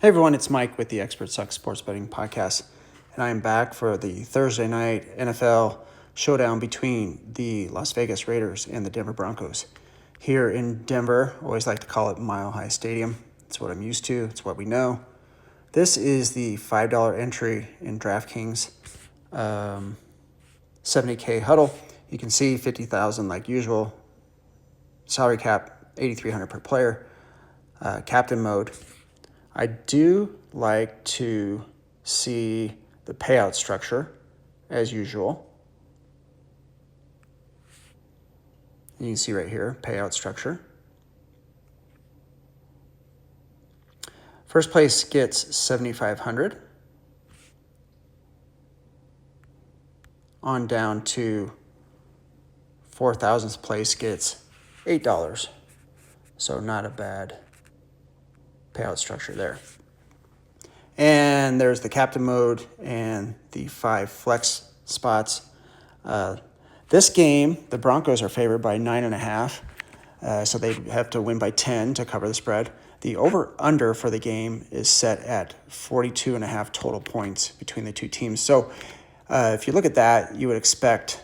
Hey everyone, it's Mike with the Expert Suck Sports Betting Podcast, and I am back for the Thursday night NFL showdown between the Las Vegas Raiders and the Denver Broncos. Here in Denver, I always like to call it Mile High Stadium. It's what I'm used to, it's what we know. This is the $5 entry in DraftKings 70K huddle. You can see 50,000 like usual, salary cap 8,300 per player, captain mode. I do like to see the payout structure as usual. You can see right here, payout structure. First place gets 7,500. On down to 4,000th place gets $8. So not a bad payout structure there. And there's the captain mode and the 5 flex spots. This game, the Broncos are favored by 9.5, so they have to win by 10 to cover the spread. The over-under for the game is set at 42.5 total points between the two teams. So if you look at that, you would expect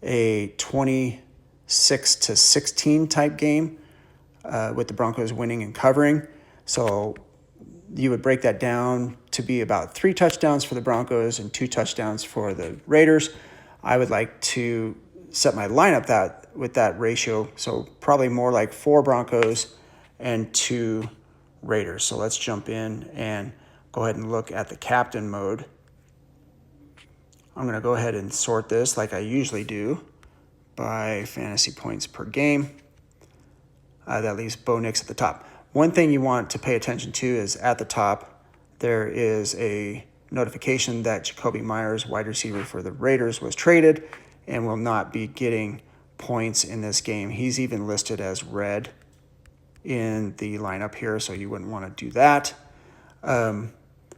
a 26-16 type game with the Broncos winning and covering. So you would break that down to be about 3 touchdowns for the Broncos and 2 touchdowns for the Raiders. I would like to set my lineup with that ratio, so probably more like 4 Broncos and 2 Raiders. So let's jump in and go ahead and look at the captain mode. I'm going to go ahead and sort this like I usually do by fantasy points per game. That leaves Bo Nix at the top. One thing you want to pay attention to is at the top, there is a notification that Jacoby Myers, wide receiver for the Raiders, was traded and will not be getting points in this game. He's even listed as red in the lineup here, so you wouldn't want to do that.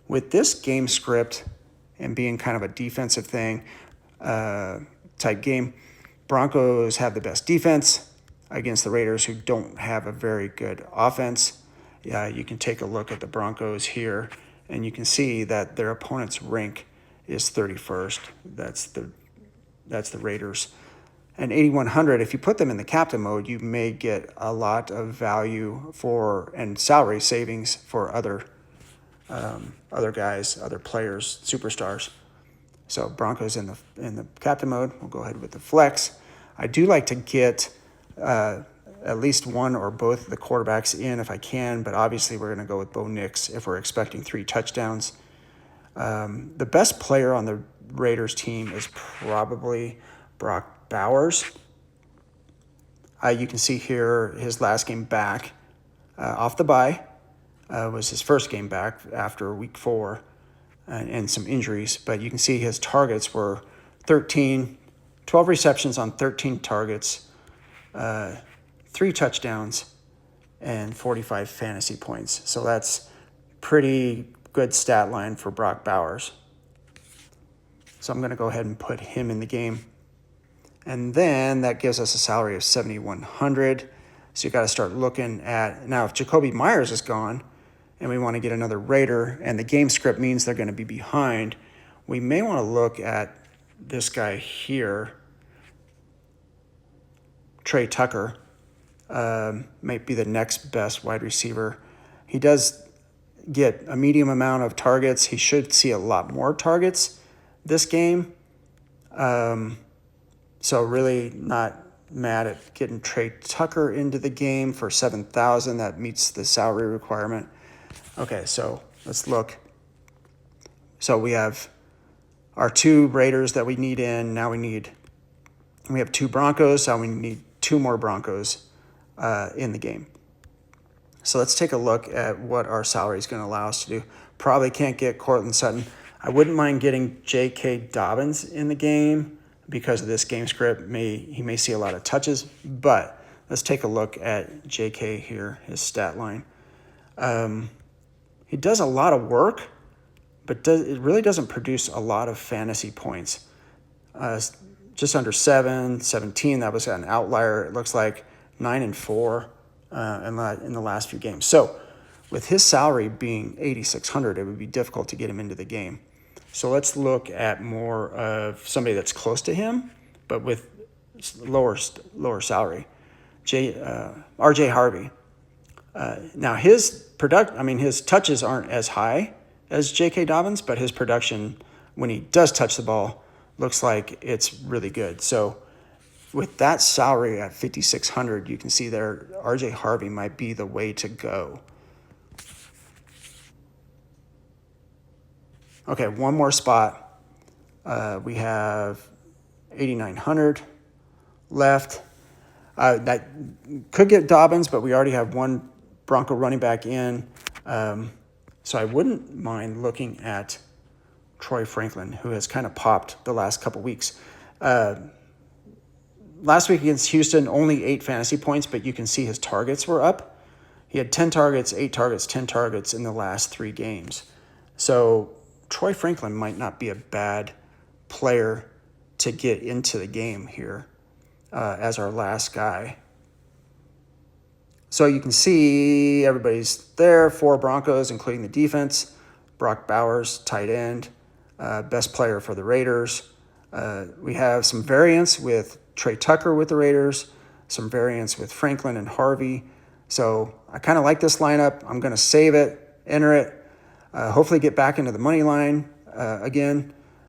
With this game script and being kind of a defensive thing type game, Broncos have the best defense against the Raiders, who don't have a very good offense. You can take a look at the Broncos here, and you can see that their opponent's rank is 31st. That's the Raiders. And 8,100, if you put them in the captain mode, you may get a lot of value and salary savings for other guys, other players, superstars. So Broncos in the captain mode. We'll go ahead with the flex. I do like to get at least one or both of the quarterbacks in if I can, but obviously we're going to go with Bo Nix if we're expecting 3 touchdowns. The best player on the Raiders team is probably Brock Bowers. You can see here his last game back off the bye was his first game back after week 4 and some injuries, but you can see his targets were 12 receptions on 13 targets, 3 touchdowns, and 45 fantasy points. So that's pretty good stat line for Brock Bowers. So I'm going to go ahead and put him in the game. And then that gives us a salary of 7,100. So you got to start looking at, now if Jacoby Myers is gone and we want to get another Raider and the game script means they're going to be behind, we may want to look at this guy here, Trey Tucker. Might be the next best wide receiver. He does get a medium amount of targets. He should see a lot more targets this game. So really not mad at getting Trey Tucker into the game for 7,000. That meets the salary requirement. Okay, so let's look. So we have our 2 Raiders that we need in. Now we have 2 Broncos, so we need 2 more Broncos in the game. So let's take a look at what our salary is going to allow us to do. Probably can't get Cortland Sutton. I wouldn't mind getting J.K. Dobbins in the game because of this game script. He may see a lot of touches, but let's take a look at J.K. here, his stat line. He does a lot of work, but it really doesn't produce a lot of fantasy points. Just under 17, that was an outlier. It looks like 9 and 4 in the last few games. So With his salary being 8,600, it would be difficult to get him into the game. So let's look at more of somebody that's close to him, but with lower salary. R.J. Harvey. Now his his touches aren't as high as J.K. Dobbins, but his production when he does touch the ball looks like it's really good. So with that salary at 5,600, you can see there R.J. Harvey might be the way to go. Okay, one more spot. We have 8,900 left. That could get Dobbins, but we already have one Bronco running back in. So I wouldn't mind looking at Troy Franklin, who has kind of popped the last couple weeks. Last week against Houston, only 8 fantasy points, but you can see his targets were up. He had 10 targets, 8 targets, 10 targets in the last 3 games. So Troy Franklin might not be a bad player to get into the game here as our last guy. So you can see everybody's there, 4 Broncos, including the defense. Brock Bowers, tight end, best player for the Raiders. We have some variance with Trey Tucker with the Raiders, some variance with Franklin and Harvey. So I kind of like this lineup. I'm going to save it, enter it, hopefully get back into the money line again.